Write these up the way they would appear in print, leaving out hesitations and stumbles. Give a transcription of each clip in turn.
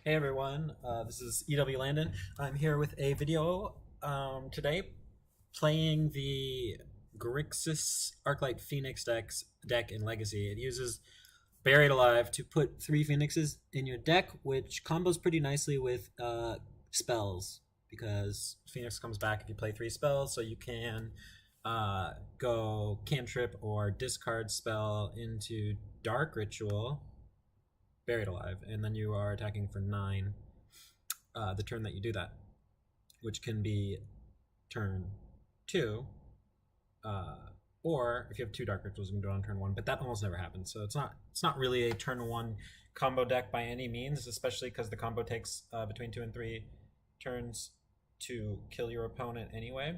Hey everyone, this is EW Landon. I'm here with a video today playing the Grixis Arclight Phoenix deck in Legacy. It uses Buried Alive to put 3 Phoenixes in your deck, which combos pretty nicely with spells, because Phoenix comes back if you play 3 spells, so you can go cantrip or discard spell into Dark Ritual, Buried Alive, and then you are attacking for 9 the turn that you do that, which can be turn 2, or if you have 2 Dark Rituals, you can do it on turn 1. But that almost never happens, so it's not really a turn 1 combo deck by any means, especially because the combo takes between 2 and 3 turns to kill your opponent anyway.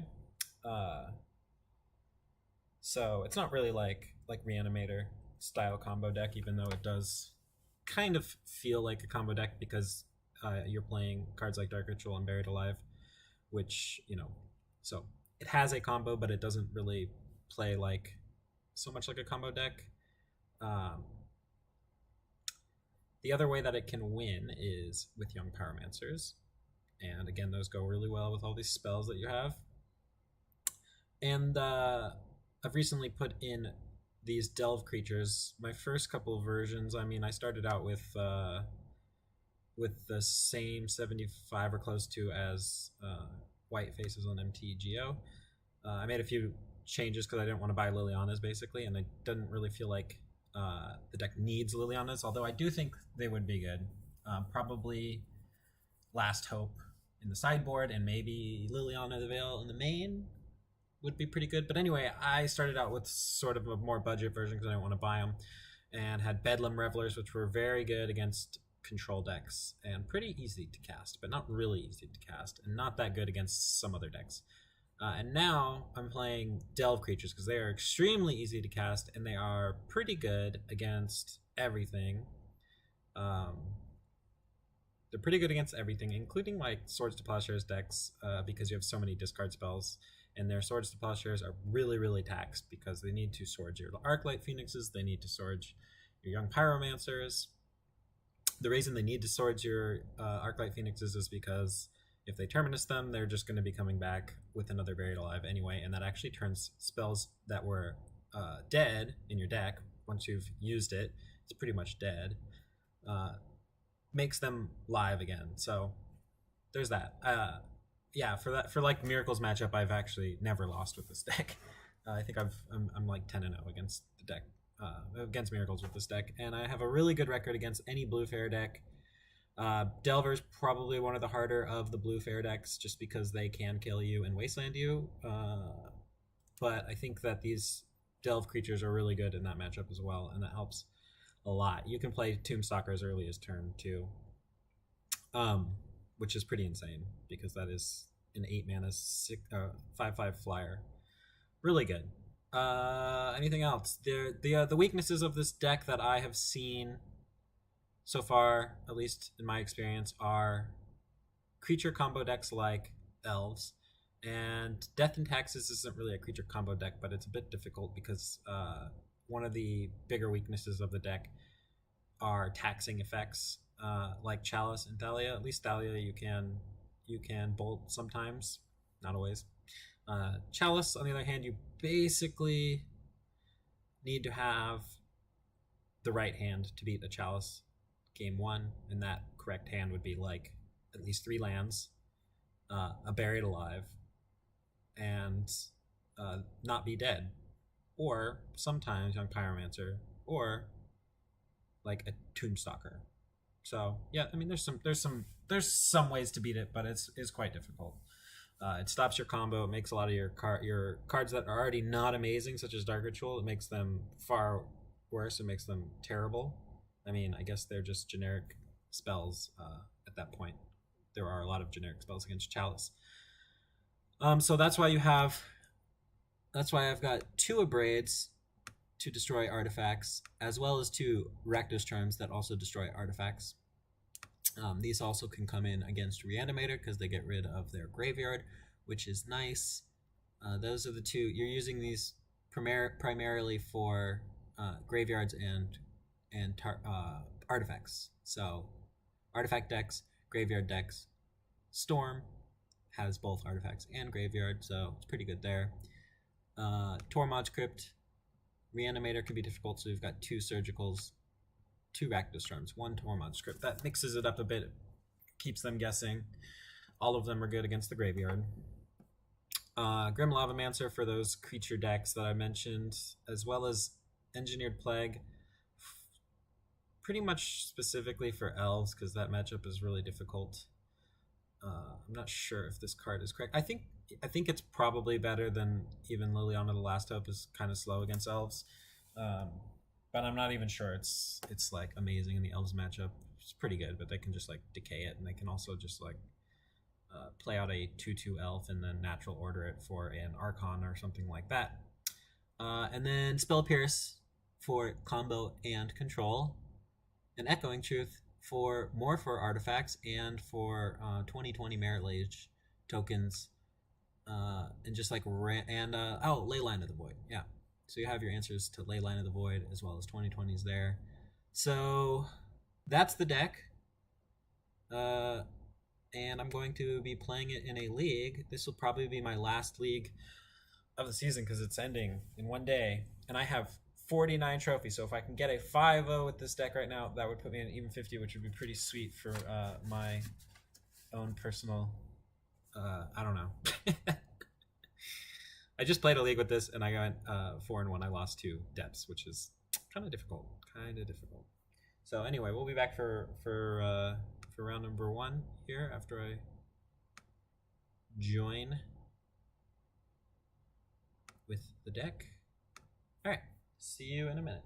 So it's not really like Reanimator style combo deck, even though it does kind of feel like a combo deck because you're playing cards like Dark Ritual and Buried Alive, which so it has a combo, but it doesn't really play like so much like a combo deck. Um, the other way that it can win is with Young Pyromancers, and again, those go really well with all these spells that you have. And I've recently put in these delve creatures. My first couple of versions, I started out with the same 75 or close to as White Faces on MTGO. I made a few changes because I didn't want to buy Lilianas, basically, and I didn't really feel like the deck needs Lilianas, although I do think they would be good. Probably Last Hope in the sideboard, and maybe Liliana the Veil in the main would be pretty good. But anyway, I started out with sort of a more budget version because I didn't want to buy them, and had Bedlam Revelers, which were very good against control decks and pretty easy to cast, but not really easy to cast, and not that good against some other decks. And now I'm playing Delve Creatures because they are extremely easy to cast and they are pretty good against everything. They're pretty good against everything, including like Swords to Plowshares decks, because you have so many discard spells, and their Swords to Plowshares are really, really taxed because they need to sword your Arclight Phoenixes, they need to sword your Young Pyromancers. The reason they need to sword your Arclight Phoenixes is because if they terminus them, they're just going to be coming back with another Buried Alive anyway, and that actually turns spells that were dead in your deck, once you've used it, it's pretty much dead, makes them live again. So there's that. Yeah, for like Miracles matchup, I've actually never lost with this deck. I think I'm like 10-0 against the deck, against Miracles with this deck, and I have a really good record against any Blue Fair deck. Delver's probably one of the harder of the Blue Fair decks, just because they can kill you and wasteland you. But I think that these Delve creatures are really good in that matchup as well, and that helps a lot. You can play Tombstalker as early as turn 2, which is pretty insane because that is an 8-mana 5/5 flyer. Really good. Anything else? The weaknesses of this deck that I have seen so far, at least in my experience, are creature combo decks like Elves. And Death and Taxes isn't really a creature combo deck, but it's a bit difficult because one of the bigger weaknesses of the deck are taxing effects, like Chalice and Thalia. At least Thalia you can bolt sometimes, not always. Chalice, on the other hand, you basically need to have the right hand to beat a Chalice game 1, and that correct hand would be like at least 3 lands, a Buried Alive, and not be dead, or sometimes Young Pyromancer, or like a Tombstalker. So yeah, there's some ways to beat it, but it's quite difficult. It stops your combo. It makes a lot of your cards that are already not amazing, such as Dark Ritual, it makes them far worse. It makes them terrible. I guess they're just generic spells at that point. There are a lot of generic spells against Chalice. So that's why I've got 2 Abrades to destroy artifacts, as well as 2 Rakdos Charms that also destroy artifacts. These also can come in against Reanimator because they get rid of their graveyard, which is nice. Those are the 2. You're using these primarily for graveyards and artifacts. So artifact decks, graveyard decks. Storm has both artifacts and graveyard, so it's pretty good there. Tormod's Crypt, Reanimator can be difficult, so we've got 2 Surgicals, 2 Rakdos Charms, 1 Tormod's Crypt. That mixes it up a bit, keeps them guessing. All of them are good against the graveyard. Grim Lavamancer for those creature decks that I mentioned, as well as Engineered Plague, pretty much specifically for elves, because that matchup is really difficult. I'm not sure if this card is correct. I think it's probably better than even Liliana the Last Hope is kind of slow against elves, but I'm not even sure it's like amazing in the elves matchup. It's pretty good, but they can just like decay it, and they can also just like play out a 2/2 elf and then natural order it for an Archon or something like that. And then Spell Pierce for combo and control, and Echoing Truth for more for artifacts and for 2020 Merit Lage tokens, and just like Leyline of the Void. Yeah, so you have your answers to Leyline of the Void as well as 2020s there. So that's the deck, and I'm going to be playing it in a league. This will probably be my last league of the season because it's ending in one day, and I have 49 trophies, so if I can get a 5-0 with this deck right now, that would put me in even 50, which would be pretty sweet for my own personal, I don't know. I just played a league with this, and I got 4-1. I lost 2 depths, which is kind of difficult. So anyway, we'll be back for round number 1 here after I join with the deck. All right. See you in a minute.